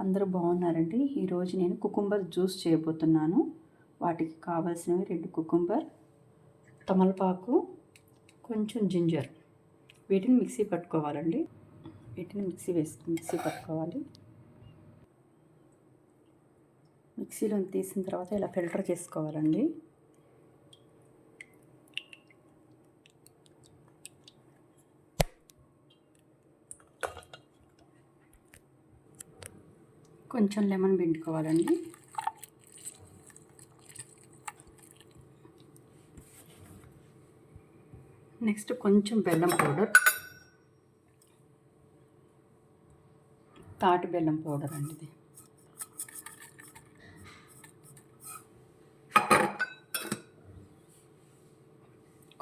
అందరూ బాగున్నారండి. ఈరోజు నేను కుకుంబర్ జ్యూస్ చేయబోతున్నాను. వాటికి కావాల్సినవి 2 కుకుంబర్, తమలపాకు, కొంచెం జింజర్. వీటిని మిక్సీ పట్టుకోవాలండి. మిక్సీ పట్టుకోవాలి. మిక్సీలో తీసిన తర్వాత ఇలా ఫిల్టర్ చేసుకోవాలండి. కొంచెం లెమన్ పిండుకోవాలండి. నెక్స్ట్ కొంచెం బెల్లం పౌడర్, తాటి బెల్లం పౌడర్ అండి ఇది.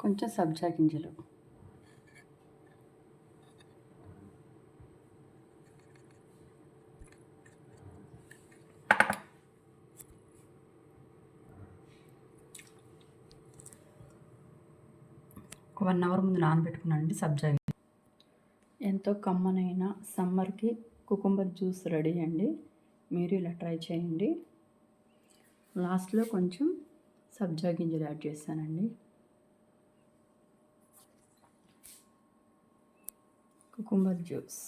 కొంచెం సబ్జా గింజలు, ఒక 1 అవర్ ముందు నానబెట్టుకున్నానండి సబ్జా గింజలు. ఎంతో కమ్మనైన సమ్మర్కి కుకుంబర్ జ్యూస్ రెడీ అండి. మీరు ఇలా ట్రై చేయండి. లాస్ట్లో కొంచెం సబ్జా గింజలు యాడ్ చేశానండి. Cucumber juice.